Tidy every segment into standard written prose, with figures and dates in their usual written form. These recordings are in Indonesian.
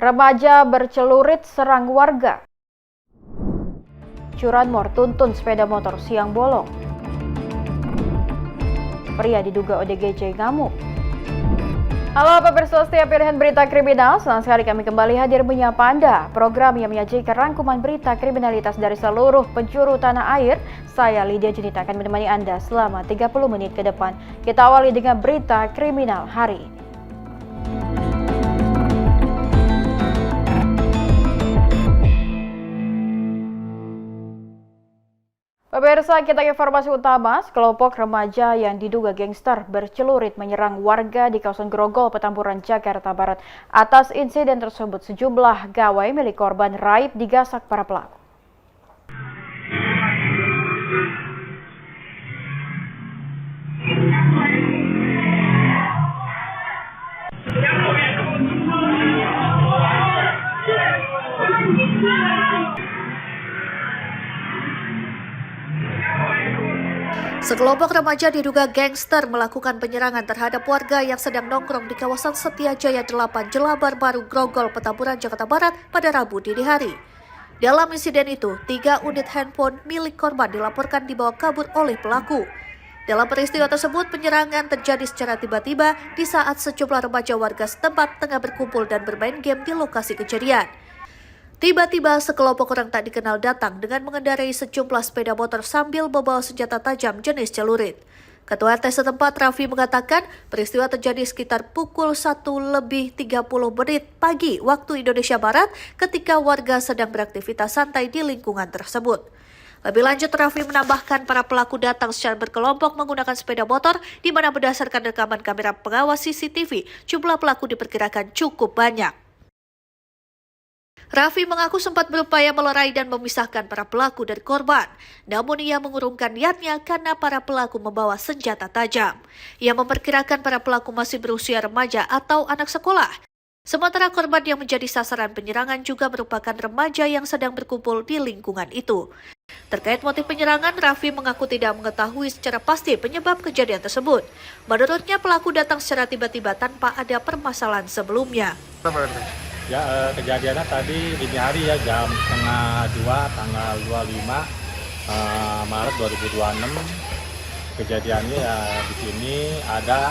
Remaja bercelurit serang warga. Curanmor tuntun sepeda motor siang bolong. Pria diduga ODGJ ngamuk. Halo pemirsa setia pilihan berita kriminal, senang sekali kami kembali hadir menyapa Anda. Program yang menyajikan rangkuman berita kriminalitas dari seluruh penjuru tanah air. Saya Lydia Junita akan menemani Anda selama 30 menit ke depan. Kita awali dengan berita kriminal hari ini. Pemirsa, kita ke informasi utama. Sekelompok remaja yang diduga gangster bercelurit menyerang warga di kawasan Grogol, Petamburan, Jakarta Barat. Atas insiden tersebut, sejumlah gawai milik korban raib digasak para pelaku. Sekelompok remaja diduga gangster melakukan penyerangan terhadap warga yang sedang nongkrong di kawasan Setiajaya 8, Jelabar Baru, Grogol, Petamburan, Jakarta Barat pada Rabu dini hari. Dalam insiden itu, 3 unit handphone milik korban dilaporkan dibawa kabur oleh pelaku. Dalam peristiwa tersebut, penyerangan terjadi secara tiba-tiba di saat sejumlah remaja warga setempat tengah berkumpul dan bermain game di lokasi kejadian. Tiba-tiba sekelompok orang tak dikenal datang dengan mengendarai sejumlah sepeda motor sambil membawa senjata tajam jenis celurit. Ketua RT setempat Raffi mengatakan peristiwa terjadi sekitar pukul 1:30 pagi waktu Indonesia Barat ketika warga sedang beraktivitas santai di lingkungan tersebut. Lebih lanjut, Raffi menambahkan para pelaku datang secara berkelompok menggunakan sepeda motor di mana berdasarkan rekaman kamera pengawas CCTV, jumlah pelaku diperkirakan cukup banyak. Raffi mengaku sempat berupaya melerai dan memisahkan para pelaku dari korban. Namun ia mengurungkan niatnya karena para pelaku membawa senjata tajam. Ia memperkirakan para pelaku masih berusia remaja atau anak sekolah. Sementara korban yang menjadi sasaran penyerangan juga merupakan remaja yang sedang berkumpul di lingkungan itu. Terkait motif penyerangan, Raffi mengaku tidak mengetahui secara pasti penyebab kejadian tersebut. Menurutnya pelaku datang secara tiba-tiba tanpa ada permasalahan sebelumnya. Ya, kejadiannya tadi dini hari ya, jam setengah 2 tanggal 25 Maret 2026. Kejadiannya ya di sini ada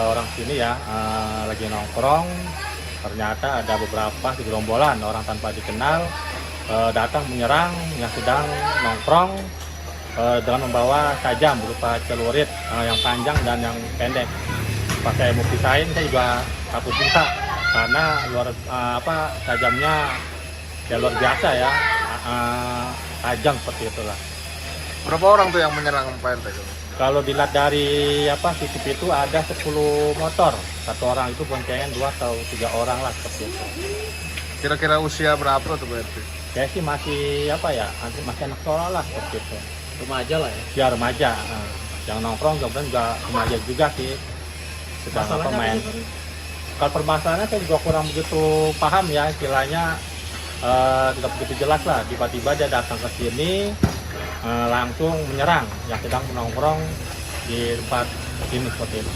orang sini ya lagi nongkrong. Ternyata ada beberapa segerombolan orang tanpa dikenal datang menyerang yang sedang nongkrong dengan membawa tajam berupa celurit yang panjang dan yang pendek. Pakai pisahin, saya juga takut juga karena tajamnya ya luar biasa ya, tajam seperti itulah. Berapa orang tuh yang menyerang Pak RT? Kalau dilihat dari CCTV itu ada 10 motor, satu orang itu boncengan 2 atau 3 orang lah seperti itu. Kira-kira usia berapa tuh Pak RT? Saya sih masih masih anak sekolah lah seperti itu. Remaja lah ya? Ya remaja, yang nongkrong kemudian juga remaja juga sih. Sedang main. Kalau permasalahannya saya juga kurang begitu paham ya, istilahnya tidak begitu jelas lah. Tiba-tiba dia datang ke sini langsung menyerang yang sedang menongkrong di tempat ini seperti itu.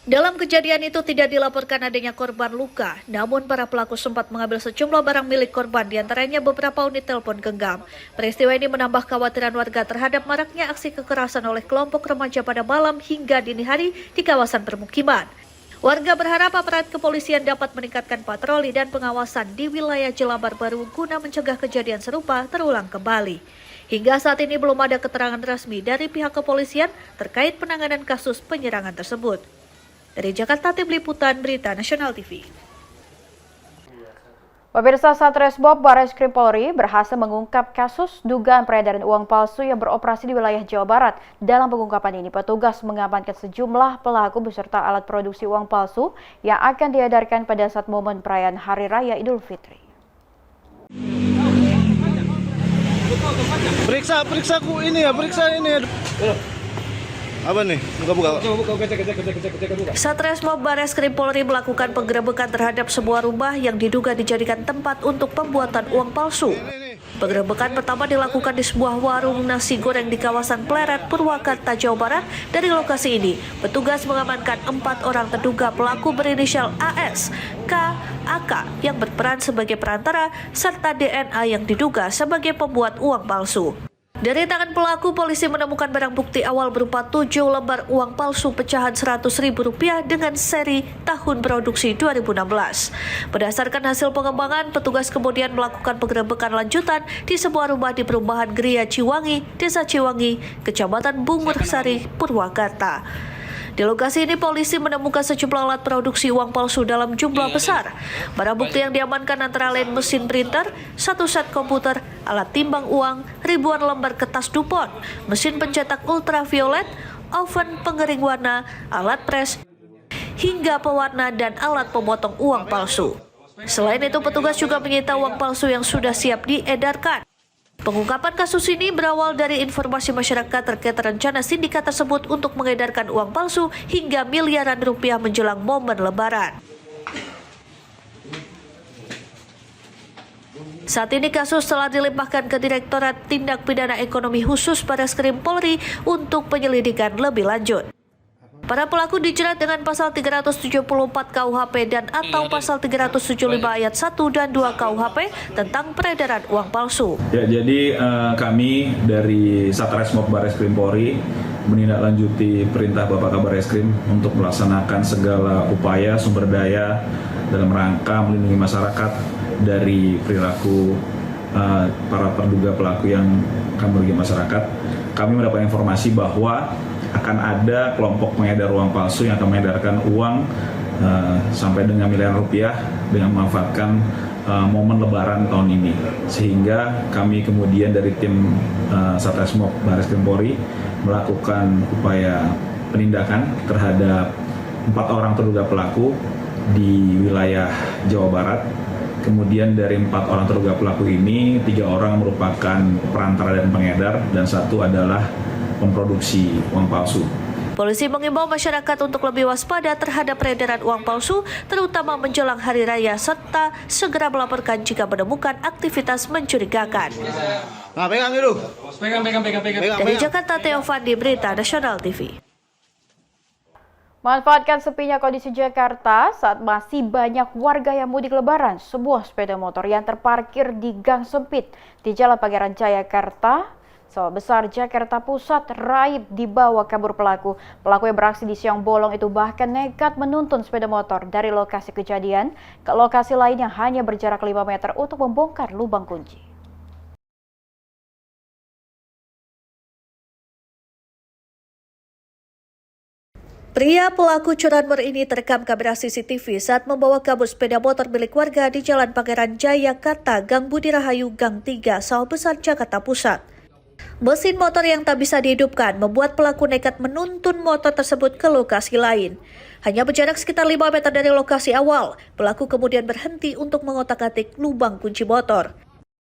Dalam kejadian itu tidak dilaporkan adanya korban luka, namun para pelaku sempat mengambil sejumlah barang milik korban, diantaranya beberapa unit telepon genggam. Peristiwa ini menambah kekhawatiran warga terhadap maraknya aksi kekerasan oleh kelompok remaja pada malam hingga dini hari di kawasan permukiman. Warga berharap aparat kepolisian dapat meningkatkan patroli dan pengawasan di wilayah Jelabar Baru guna mencegah kejadian serupa terulang kembali. Hingga saat ini belum ada keterangan resmi dari pihak kepolisian terkait penanganan kasus penyerangan tersebut. Dari Jakarta, Tim Liputan Berita Nasional TV. Pemirsa, Satreskrim Barreskrim Polri berhasil mengungkap kasus dugaan peredaran uang palsu yang beroperasi di wilayah Jawa Barat. Dalam pengungkapan ini, petugas mengamankan sejumlah pelaku beserta alat produksi uang palsu yang akan diedarkan pada saat momen perayaan Hari Raya Idul Fitri. Periksa ini. Apa nih? Buka. Satreskrim Barreskrim Polri melakukan penggerebekan terhadap sebuah rumah yang diduga dijadikan tempat untuk pembuatan uang palsu. Penggerebekan pertama dilakukan di sebuah warung nasi goreng di kawasan Pleret, Purwakarta, Jawa Barat. Dari lokasi ini, petugas mengamankan 4 orang terduga pelaku berinisial AS, K, AK yang berperan sebagai perantara, serta DNA yang diduga sebagai pembuat uang palsu. Dari tangan pelaku, polisi menemukan barang bukti awal berupa 7 lembar uang palsu pecahan Rp100.000 dengan seri tahun produksi 2016. Berdasarkan hasil pengembangan, petugas kemudian melakukan penggerebekan lanjutan di sebuah rumah di perumahan Gria Ciwangi, Desa Ciwangi, Kecamatan Bungur Sari, Purwakarta. Di lokasi ini polisi menemukan sejumlah alat produksi uang palsu dalam jumlah besar. Barang bukti yang diamankan antara lain mesin printer, 1 set komputer, alat timbang uang, ribuan lembar kertas Dupont, mesin pencetak ultraviolet, oven pengering warna, alat pres, hingga pewarna dan alat pemotong uang palsu. Selain itu, petugas juga menyita uang palsu yang sudah siap diedarkan. Pengungkapan kasus ini berawal dari informasi masyarakat terkait rencana sindikat tersebut untuk mengedarkan uang palsu hingga miliaran rupiah menjelang momen Lebaran. Saat ini kasus telah dilimpahkan ke Direktorat Tindak Pidana Ekonomi Khusus Bareskrim Polri untuk penyelidikan lebih lanjut. Para pelaku dijerat dengan pasal 374 KUHP dan atau pasal 375 ayat 1 dan 2 KUHP tentang peredaran uang palsu. Ya, jadi kami dari Satreskrim Bareskrim Polri menindaklanjuti perintah Bapak Kabar Eskrim untuk melaksanakan segala upaya sumber daya dalam rangka melindungi masyarakat dari perilaku para terduga pelaku yang akan merugikan masyarakat. Kami mendapat informasi bahwa akan ada kelompok pengedar uang palsu yang akan mengedarkan uang sampai dengan miliaran rupiah dengan memanfaatkan momen Lebaran tahun ini. Sehingga kami kemudian dari tim Satreskrim Bareskrim Polri melakukan upaya penindakan terhadap 4 orang terduga pelaku di wilayah Jawa Barat. Kemudian dari 4 orang terduga pelaku ini, 3 orang merupakan perantara dan pengedar dan 1 adalah memproduksi uang palsu. Polisi mengimbau masyarakat untuk lebih waspada terhadap peredaran uang palsu, terutama menjelang hari raya, serta segera melaporkan jika menemukan aktivitas mencurigakan. Nah, pegang itu. Pegang. Dari Jakarta, Theo Fandi, Berita Nasional TV. Manfaatkan sepinya kondisi Jakarta saat masih banyak warga yang mudik Lebaran. Sebuah sepeda motor yang terparkir di gang sempit di Jalan Pangeran Jayakarta, Sawah Besar, Jakarta Pusat, raib dibawa kabur pelaku. Pelaku yang beraksi di siang bolong itu bahkan nekat menuntun sepeda motor dari lokasi kejadian ke lokasi lain yang hanya berjarak 5 meter untuk membongkar lubang kunci. Pria pelaku curanmor ini terekam kamera CCTV saat membawa kabur sepeda motor milik warga di Jalan Pangeran Jayakarta, Gang Budi Rahayu, Gang 3, Sawah Besar, Jakarta Pusat. Mesin motor yang tak bisa dihidupkan membuat pelaku nekat menuntun motor tersebut ke lokasi lain. Hanya berjarak sekitar 5 meter dari lokasi awal, pelaku kemudian berhenti untuk mengotak-atik lubang kunci motor.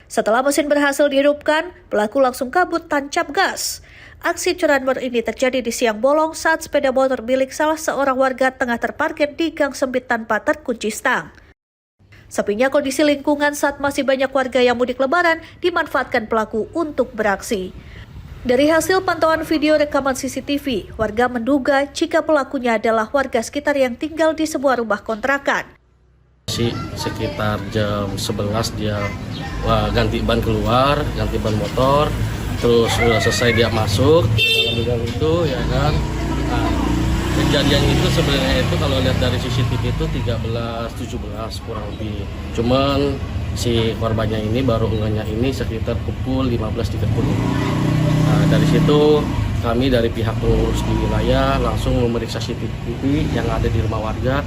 Setelah mesin berhasil dihidupkan, pelaku langsung kabur tancap gas. Aksi curanmor ini terjadi di siang bolong saat sepeda motor milik salah seorang warga tengah terparkir di gang sempit tanpa terkunci stang. Sepinya kondisi lingkungan saat masih banyak warga yang mudik Lebaran dimanfaatkan pelaku untuk beraksi. Dari hasil pantauan video rekaman CCTV, warga menduga jika pelakunya adalah warga sekitar yang tinggal di sebuah rumah kontrakan. Sekitar jam 11 dia ganti ban keluar, ganti ban motor, terus udah selesai dia masuk ke dalam gang itu, ya kan. Nah, kejadian itu sebenarnya itu kalau lihat dari CCTV itu 13-17 kurang lebih. Cuman si korbannya ini baru ngehnya ini sekitar pukul 15.30. Nah, dari situ kami dari pihak pengurus di wilayah langsung memeriksa CCTV yang ada di rumah warga.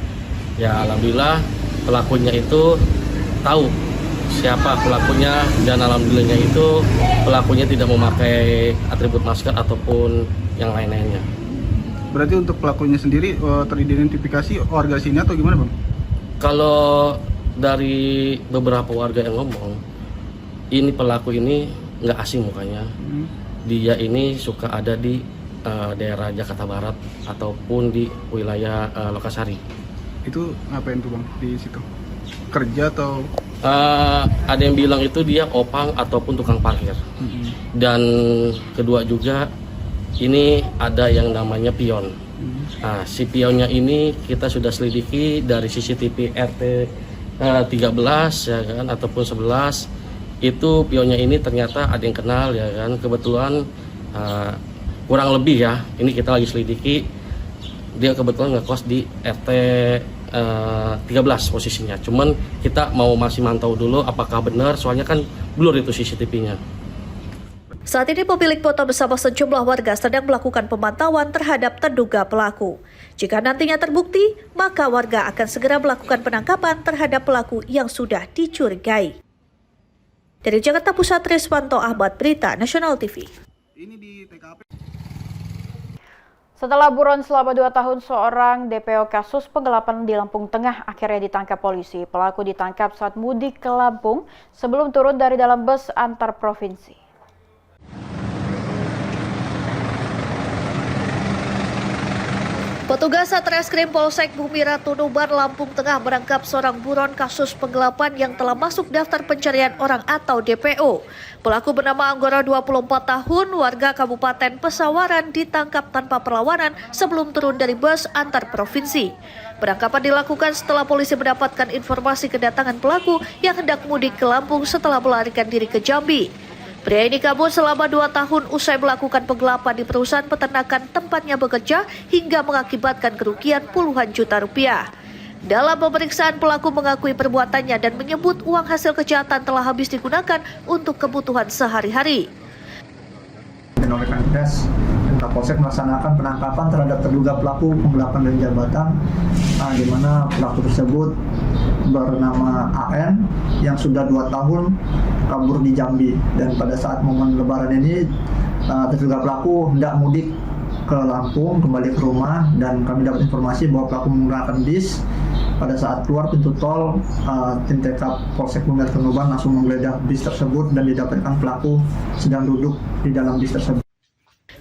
Ya alhamdulillah pelakunya itu tahu siapa pelakunya dan alhamdulillahnya itu pelakunya tidak memakai atribut masker ataupun yang lain-lainnya. Berarti untuk pelakunya sendiri teridentifikasi warga sini atau gimana, Bang? Kalau dari beberapa warga yang ngomong, ini pelaku ini nggak asing mukanya. Dia ini suka ada di daerah Jakarta Barat ataupun di wilayah Lokasari. Itu ngapain tuh, Bang, di situ? kerja atau? Ada yang bilang itu dia opang ataupun tukang parkir. Dan kedua juga ini ada yang namanya pion. Nah, si pionnya ini kita sudah selidiki dari CCTV RT 13 ya kan ataupun 11. Itu pionnya ini ternyata ada yang kenal ya kan. Kebetulan kurang lebih ya, ini kita lagi selidiki. Dia kebetulan ngekos di RT 13 posisinya. Cuman kita masih mantau dulu apakah benar, soalnya kan blur itu CCTV-nya. Saat ini pemilik foto bersama sejumlah warga sedang melakukan pemantauan terhadap terduga pelaku. Jika nantinya terbukti, maka warga akan segera melakukan penangkapan terhadap pelaku yang sudah dicurigai. Dari Jakarta Pusat, Triswanto Ahmad, Berita Nasional TV. Ini di TKP. Setelah buron selama 2 tahun, seorang DPO kasus penggelapan di Lampung Tengah akhirnya ditangkap polisi. Pelaku ditangkap saat mudik ke Lampung sebelum turun dari dalam bus antar provinsi. Petugas Satreskrim Polsek Bumi Ratu Tuban, Lampung Tengah menangkap seorang buron kasus penggelapan yang telah masuk daftar pencarian orang atau DPO. Pelaku bernama Anggoro 24 tahun, warga Kabupaten Pesawaran, ditangkap tanpa perlawanan sebelum turun dari bus antar provinsi. Penangkapan dilakukan setelah polisi mendapatkan informasi kedatangan pelaku yang hendak mudik ke Lampung setelah melarikan diri ke Jambi. Pria ini kabur selama 2 tahun usai melakukan penggelapan di perusahaan peternakan tempatnya bekerja hingga mengakibatkan kerugian puluhan juta rupiah. Dalam pemeriksaan, pelaku mengakui perbuatannya dan menyebut uang hasil kejahatan telah habis digunakan untuk kebutuhan sehari-hari. Oleh Kapolres dan Kapolsek melaksanakan penangkapan terhadap terduga pelaku penggelapan dan jabatan, di mana pelaku tersebut bernama AN yang sudah 2 tahun kabur di Jambi, dan pada saat momen Lebaran ini terduga pelaku hendak mudik ke Lampung kembali ke rumah, dan kami dapat informasi bahwa pelaku menggunakan bis. Pada saat keluar pintu tol, tim TK Polsek Bumi Ratu Tuban langsung menggeledah bis tersebut dan didapatkan pelaku sedang duduk di dalam bis tersebut.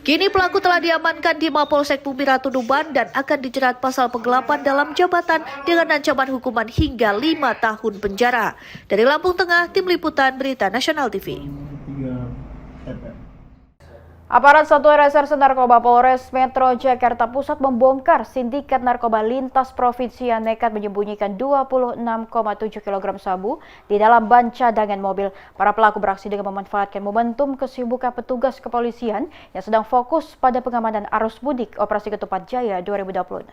Kini pelaku telah diamankan di Mapolsek Bumi Ratu Tuban dan akan dijerat pasal penggelapan dalam jabatan dengan ancaman hukuman hingga 5 tahun penjara. Dari Lampung Tengah, Tim Liputan Berita Nasional TV. Aparat Satuan Reserse Narkoba Polres Metro Jakarta Pusat membongkar sindikat narkoba lintas provinsi yang nekat menyembunyikan 26,7 kg sabu di dalam ban cadangan mobil. Para pelaku beraksi dengan memanfaatkan momentum kesibukan petugas kepolisian yang sedang fokus pada pengamanan arus mudik Operasi Ketupat Jaya 2026.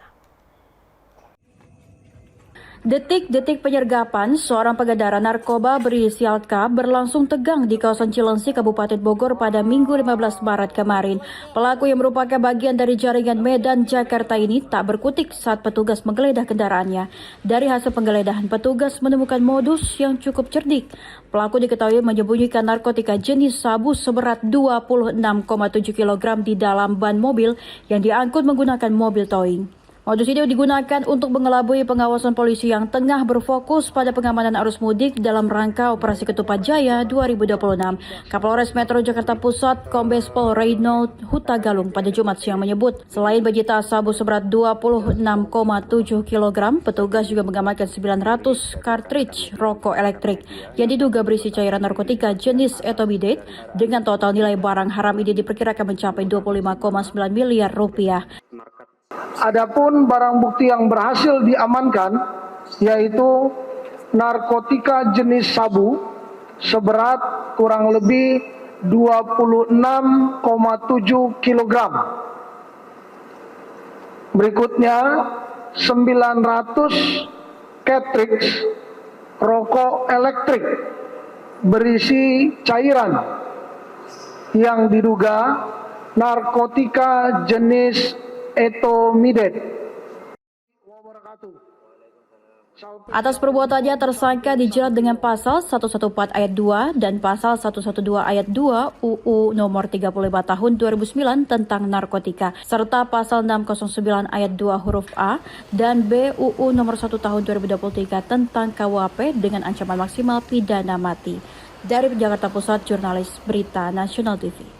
Detik-detik penyergapan seorang pengendara narkoba berinisial K berlangsung tegang di kawasan Cilengsi, Kabupaten Bogor pada Minggu 15 Maret kemarin. Pelaku yang merupakan bagian dari jaringan Medan Jakarta ini tak berkutik saat petugas menggeledah kendaraannya. Dari hasil penggeledahan, petugas menemukan modus yang cukup cerdik. Pelaku diketahui menyembunyikan narkotika jenis sabu seberat 26,7 kg di dalam ban mobil yang diangkut menggunakan mobil towing. Modus ini digunakan untuk mengelabui pengawasan polisi yang tengah berfokus pada pengamanan arus mudik dalam rangka Operasi Ketupat Jaya 2026. Kapolres Metro Jakarta Pusat Kombes Pol Reynold Hutagalung pada Jumat siang menyebut, selain menyita sabu seberat 26,7 kg, petugas juga mengamankan 900 cartridge rokok elektrik yang diduga berisi cairan narkotika jenis ethobidate dengan total nilai barang haram ini diperkirakan mencapai 25,9 miliar rupiah. Adapun barang bukti yang berhasil diamankan yaitu narkotika jenis sabu seberat kurang lebih 26,7 kg. Berikutnya 900 cartridge rokok elektrik berisi cairan yang diduga narkotika jenis ethobidate. Atas perbuatannya tersangka dijerat dengan pasal 114 ayat 2 dan pasal 112 ayat 2 UU nomor 35 tahun 2009 tentang narkotika serta pasal 609 ayat 2 huruf A dan B UU nomor 1 tahun 2023 tentang KUHP dengan ancaman maksimal pidana mati. Dari Jakarta Pusat, jurnalis Berita Nasional TV.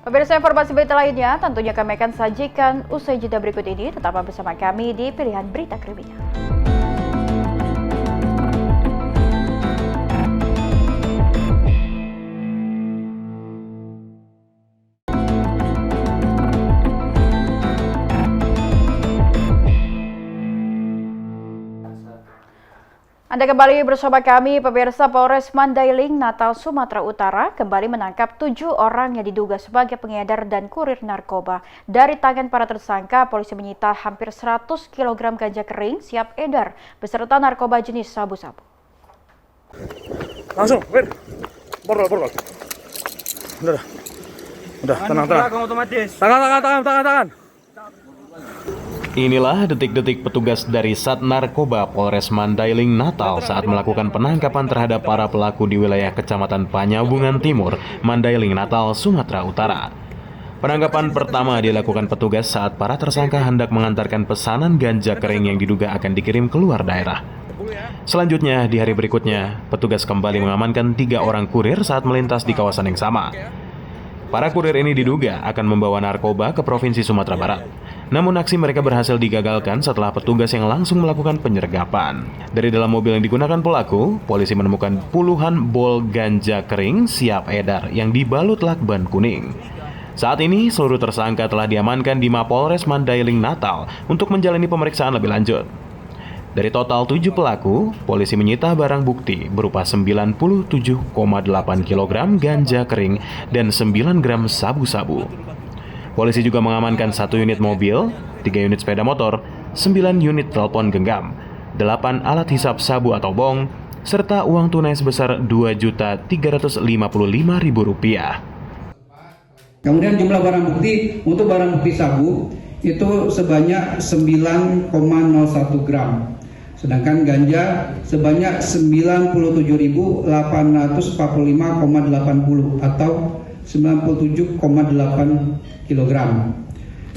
Pemirsa, informasi berita lainnya tentunya kami akan sajikan usai jeda berikut ini. Tetaplah bersama kami di Pilihan Berita Kriminal. Anda kembali bersama kami, pemirsa. Polres Mandailing, Natal, Sumatera Utara kembali menangkap 7 orang yang diduga sebagai pengedar dan kurir narkoba. Dari tangan para tersangka, polisi menyita hampir 100 kg ganja kering siap edar beserta narkoba jenis sabu-sabu. Langsung, wait. Borol. Udah, tenang. Tangan. Inilah detik-detik petugas dari Sat Narkoba Polres Mandailing, Natal saat melakukan penangkapan terhadap para pelaku di wilayah Kecamatan Panyabungan Timur, Mandailing, Natal, Sumatera Utara. Penangkapan pertama dilakukan petugas saat para tersangka hendak mengantarkan pesanan ganja kering yang diduga akan dikirim keluar daerah. Selanjutnya, di hari berikutnya, petugas kembali mengamankan 3 orang kurir saat melintas di kawasan yang sama. Para kurir ini diduga akan membawa narkoba ke Provinsi Sumatera Barat. Namun aksi mereka berhasil digagalkan setelah petugas yang langsung melakukan penyergapan. Dari dalam mobil yang digunakan pelaku, polisi menemukan puluhan bol ganja kering siap edar yang dibalut lakban kuning. Saat ini, seluruh tersangka telah diamankan di Mapolres Mandailing, Natal untuk menjalani pemeriksaan lebih lanjut. Dari total 7 pelaku, polisi menyita barang bukti berupa 97,8 kg ganja kering dan 9 gram sabu-sabu. Polisi juga mengamankan 1 unit mobil, 3 unit sepeda motor, 9 unit telepon genggam, 8 alat hisap sabu atau bong, serta uang tunai sebesar Rp2.355.000. Kemudian jumlah barang bukti untuk barang bukti sabu itu sebanyak 9,01 gram. Sedangkan ganja sebanyak 97.845,80 atau 97,8 kg.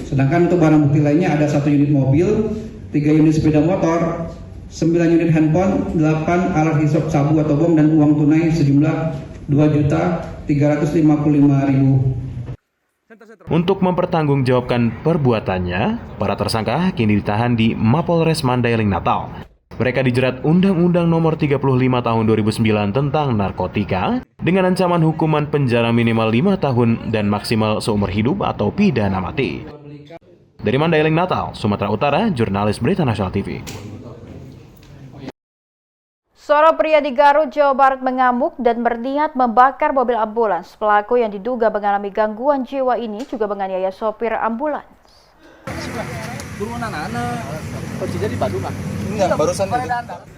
Sedangkan untuk barang bukti lainnya ada 1 unit mobil, 3 unit sepeda motor, 9 unit handphone, 8 alat hisap sabu atau bom dan uang tunai sejumlah Rp2.355.000. Untuk mempertanggungjawabkan perbuatannya, para tersangka kini ditahan di Mapolres Mandailing, Natal. Mereka dijerat Undang-Undang Nomor 35 Tahun 2009 tentang narkotika dengan ancaman hukuman penjara minimal 5 tahun dan maksimal seumur hidup atau pidana mati. Dari Mandailing, Natal, Sumatera Utara, jurnalis Berita Nasional TV. Seorang pria di Garut, Jawa Barat mengamuk dan berniat membakar mobil ambulans. Pelaku yang diduga mengalami gangguan jiwa ini juga menganiaya sopir ambulans.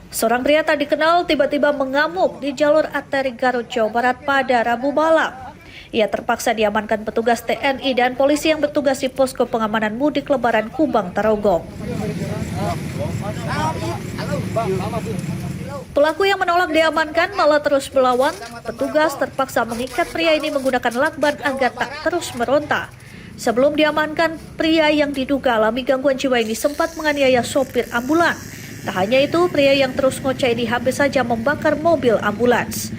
Seorang pria tak dikenal tiba-tiba mengamuk di jalur arteri Garut, Jawa Barat pada Rabu malam. Ia terpaksa diamankan petugas TNI dan polisi yang bertugas di posko pengamanan mudik Lebaran Kubang, Tarogong. Pelaku yang menolak diamankan malah terus melawan. Petugas terpaksa mengikat pria ini menggunakan lakban agar tak terus meronta. Sebelum diamankan, pria yang diduga alami gangguan jiwa ini sempat menganiaya sopir ambulans. Tak hanya itu, pria yang terus ngoceh ini habis saja membakar mobil ambulans.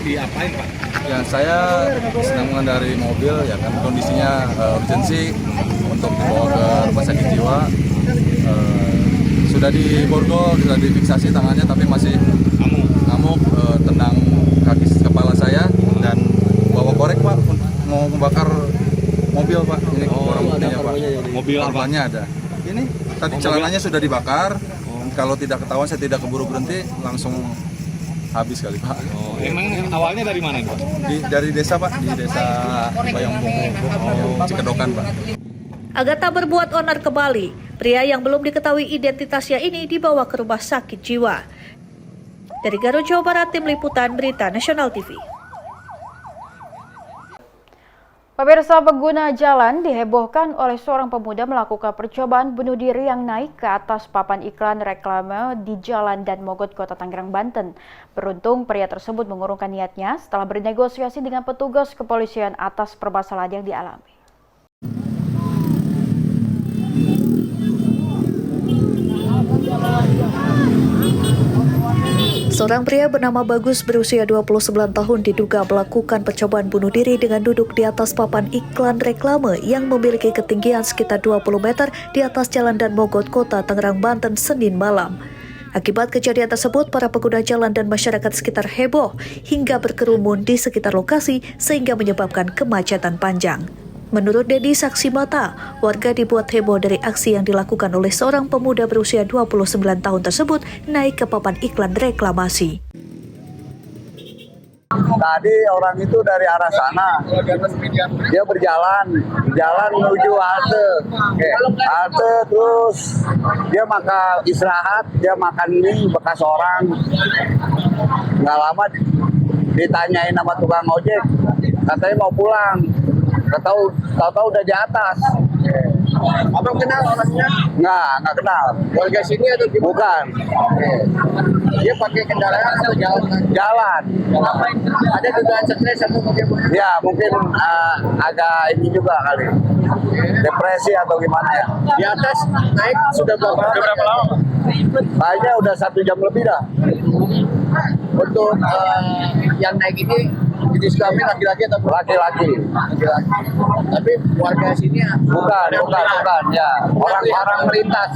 Diapain, Pak? Ya, saya sedang mengendarai mobil, ya kan kondisinya urgensi untuk dibawa ke rumah sakit jiwa. Sudah diborgol, sudah difiksasi tangannya, tapi masih ngamuk, tendang kaki kepala saya dan bawa korek, Pak, mau membakar mobil, Pak. Ini barang buktinya, Pak. Mobil korbannya ada. Ini tadi celananya sudah dibakar. Kalau tidak ketahuan, saya tidak keburu berhenti, langsung habis kali, Pak. Emang awalnya dari mana, Pak? Dari desa, Pak, di desa Bayambungu, Cikedokan, Pak. Agar tak berbuat onar kembali, pria yang belum diketahui identitasnya ini dibawa ke rumah sakit jiwa. Dari Garut, Jawa Barat, Tim Liputan Berita Nasional TV. Pemirsa, pengguna jalan dihebohkan oleh seorang pemuda melakukan percobaan bunuh diri yang naik ke atas papan iklan reklame di Jalan Dan Mogot, Kota Tangerang, Banten. Beruntung pria tersebut mengurungkan niatnya setelah bernegosiasi dengan petugas kepolisian atas permasalahan yang dialami. Seorang pria bernama Bagus berusia 29 tahun diduga melakukan percobaan bunuh diri dengan duduk di atas papan iklan reklame yang memiliki ketinggian sekitar 20 meter di atas Jalan Dan Mogot, Kota Tangerang, Banten, Senin malam. Akibat kejadian tersebut, para pengguna jalan dan masyarakat sekitar heboh hingga berkerumun di sekitar lokasi sehingga menyebabkan kemacetan panjang. Menurut Dedi, saksi mata, warga dibuat heboh dari aksi yang dilakukan oleh seorang pemuda berusia 29 tahun tersebut naik ke papan iklan reklamasi. Tadi orang itu dari arah sana, dia berjalan menuju halte, terus dia istirahat, dia makan ini bekas orang. Nggak lama ditanyain sama tukang ojek, katanya mau pulang, tahu udah di atas. Abang kenal orangnya? Nggak kenal. Warga sini atau gimana? Bukan. Dia pakai kendaraan atau jalan? Ada dugaan stres atau bagaimana? Ya, mungkin agak ini juga kali. Depresi atau gimana ya? Di atas naik sudah berapa lama? Kayaknya udah 1 jam lebih dah. Untuk yang naik ini jenis kelamin laki-laki atau laki-laki? Tapi warga sini bukan ya, orang melintas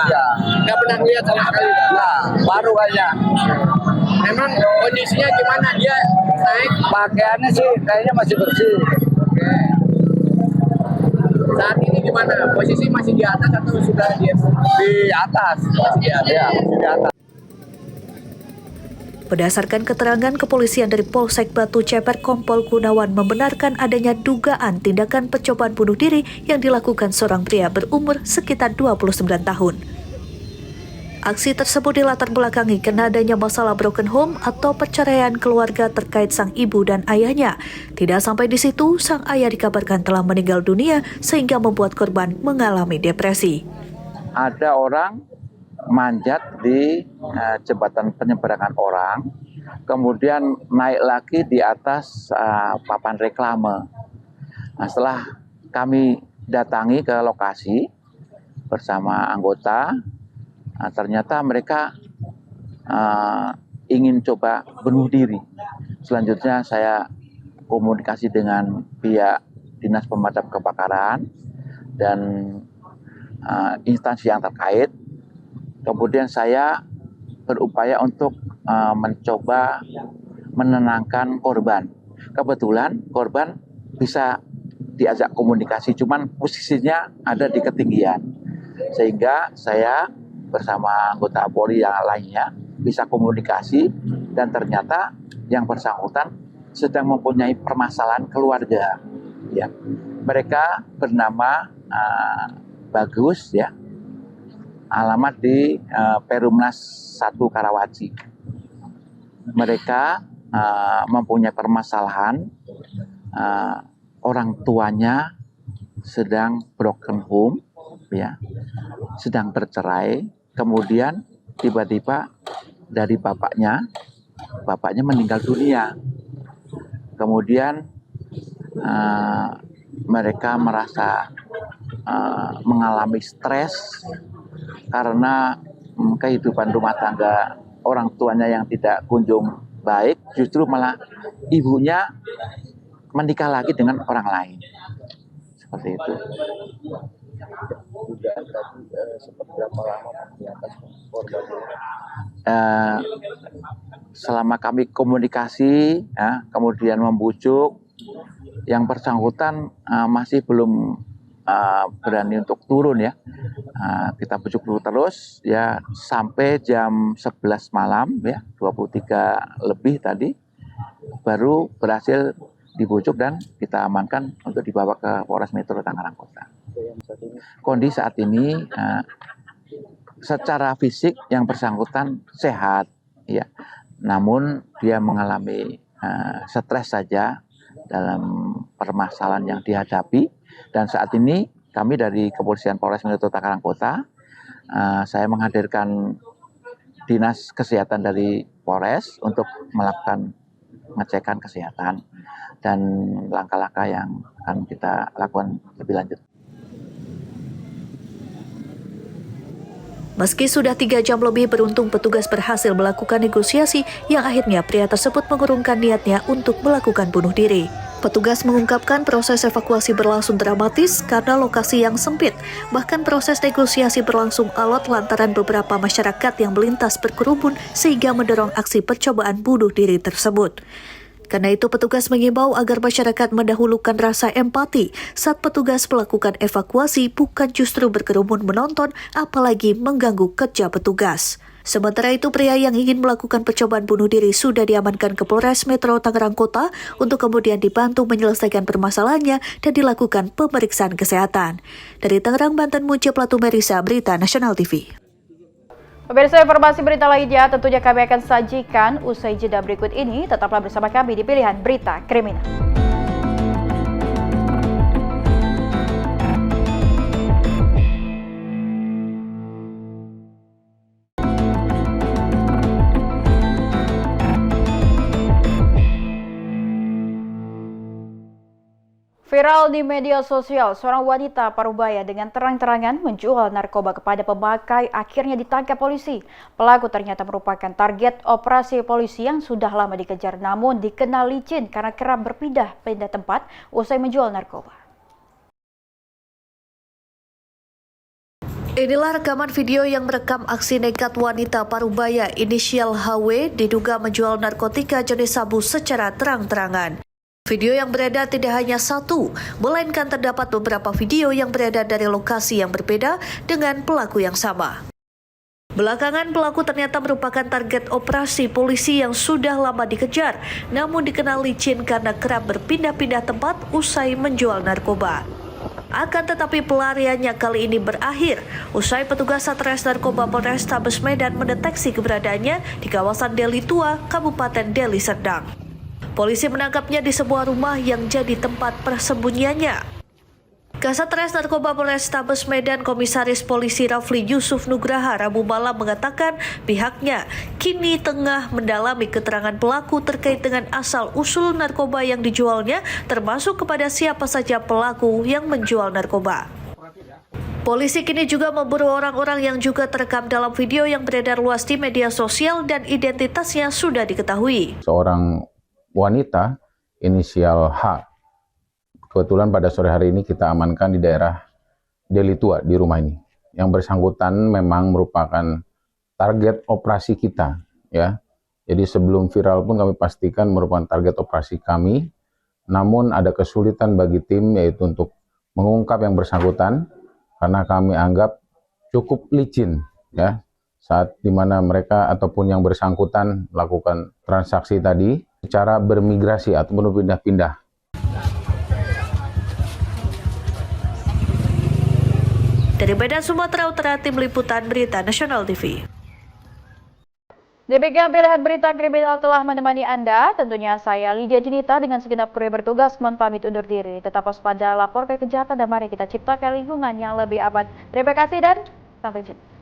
ya. Nggak pernah lihat sama sekali? Nah, baru kayaknya. Memang kondisinya gimana, dia naik? Pakaiannya sih kayaknya masih bersih. Oke. Saat ini gimana? Posisi masih di atas atau sudah di atas? Masih di atas. Berdasarkan keterangan kepolisian dari Polsek Batu Ceper, Kompol Gunawan membenarkan adanya dugaan tindakan percobaan bunuh diri yang dilakukan seorang pria berumur sekitar 29 tahun. Aksi tersebut dilatar belakangi karena adanya masalah broken home atau perceraian keluarga terkait sang ibu dan ayahnya. Tidak sampai di situ, sang ayah dikabarkan telah meninggal dunia sehingga membuat korban mengalami depresi. Ada orang manjat di jembatan penyeberangan orang, kemudian naik lagi di atas papan reklame. Nah, setelah kami datangi ke lokasi bersama anggota, ternyata mereka ingin coba bunuh diri. Selanjutnya saya komunikasi dengan pihak Dinas Pemadam Kebakaran dan instansi yang terkait. Kemudian saya berupaya untuk mencoba menenangkan korban. Kebetulan korban bisa diajak komunikasi, cuman posisinya ada di ketinggian. Sehingga saya bersama anggota Polri yang lainnya bisa komunikasi, dan ternyata yang bersangkutan sedang mempunyai permasalahan keluarga. Ya. Mereka bernama Bagus, ya. Alamat di Perumnas 1 Karawaci. Mereka mempunyai permasalahan, orang tuanya sedang broken home, ya, sedang bercerai. Kemudian tiba-tiba dari bapaknya meninggal dunia. Kemudian mereka merasa mengalami stres karena kehidupan rumah tangga orang tuanya yang tidak kunjung baik, justru malah ibunya menikah lagi dengan orang lain. Seperti itu. Selama kami komunikasi, ya, kemudian membujuk, yang bersangkutan masih belum berani untuk turun, ya. Kita bujuk dulu terus, ya, sampai jam 11 malam, ya, 23 lebih tadi, baru berhasil dibujuk dan kita amankan untuk dibawa ke Polres Metro Tangerang Kota. Kondisi saat ini secara fisik yang bersangkutan sehat, ya, namun dia mengalami stres saja dalam permasalahan yang dihadapi. Dan saat ini kami dari Kepolisian Polres Metro Tangerang Kota, saya menghadirkan Dinas Kesehatan dari Polres untuk melakukan pengecekan kesehatan dan langkah-langkah yang akan kita lakukan lebih lanjut. Meski sudah 3 jam lebih, beruntung petugas berhasil melakukan negosiasi yang akhirnya pria tersebut mengurungkan niatnya untuk melakukan bunuh diri. Petugas mengungkapkan proses evakuasi berlangsung dramatis karena lokasi yang sempit. Bahkan proses negosiasi berlangsung alot lantaran beberapa masyarakat yang melintas berkerumun sehingga mendorong aksi percobaan bunuh diri tersebut. Karena itu petugas mengimbau agar masyarakat mendahulukan rasa empati saat petugas melakukan evakuasi, bukan justru berkerumun menonton apalagi mengganggu kerja petugas. Sementara itu, pria yang ingin melakukan percobaan bunuh diri sudah diamankan ke Polres Metro Tangerang Kota untuk kemudian dibantu menyelesaikan permasalahannya dan dilakukan pemeriksaan kesehatan. Dari Tangerang, Banten, Munce Platu Merisa, Berita Nasional TV. Pemirsa, informasi berita lainnya tentunya kami akan sajikan usai jeda berikut ini. Tetaplah bersama kami di Pilihan Berita Kriminal. Viral di media sosial, seorang wanita Parubaya dengan terang-terangan menjual narkoba kepada pemakai akhirnya ditangkap polisi. Pelaku ternyata merupakan target operasi polisi yang sudah lama dikejar, namun dikenal licin karena kerap berpindah-pindah tempat usai menjual narkoba. Inilah rekaman video yang merekam aksi nekat wanita Parubaya inisial HW diduga menjual narkotika jenis sabu secara terang-terangan. Video yang beredar tidak hanya satu, melainkan terdapat beberapa video yang beredar dari lokasi yang berbeda dengan pelaku yang sama. Belakangan pelaku ternyata merupakan target operasi polisi yang sudah lama dikejar, namun dikenal licin karena kerap berpindah-pindah tempat usai menjual narkoba. Akan tetapi pelariannya kali ini berakhir usai petugas Satres Narkoba Polrestabes Medan mendeteksi keberadaannya di kawasan Deli Tua, Kabupaten Deli Serdang. Polisi menangkapnya di sebuah rumah yang jadi tempat persembunyiannya. Kasatres Narkoba Polrestabes Medan Komisaris Polisi Rafli Yusuf Nugraha Rabu malam mengatakan pihaknya kini tengah mendalami keterangan pelaku terkait dengan asal-usul narkoba yang dijualnya, termasuk kepada siapa saja pelaku yang menjual narkoba. Polisi kini juga memburu orang-orang yang juga terekam dalam video yang beredar luas di media sosial dan identitasnya sudah diketahui. Seorang wanita inisial H. Kebetulan pada sore hari ini kita amankan di daerah Deli Tua di rumah ini. Yang bersangkutan memang merupakan target operasi kita, ya. Jadi sebelum viral pun kami pastikan merupakan target operasi kami. Namun ada kesulitan bagi tim yaitu untuk mengungkap yang bersangkutan karena kami anggap cukup licin, ya. Saat dimana mereka ataupun yang bersangkutan melakukan transaksi tadi secara bermigrasi atau berpindah-pindah. Dari Medan, Sumatera Utara, Tim Liputan Berita Nasional TV. Demikian pilihan berita kriminal telah menemani Anda. Tentunya saya Lydia Junita dengan segenap kru bertugas mohon pamit undur diri. Tetap waspada, laporkan kejahatan dan mari kita ciptakan lingkungan yang lebih aman. Terima kasih dan sampai jumpa.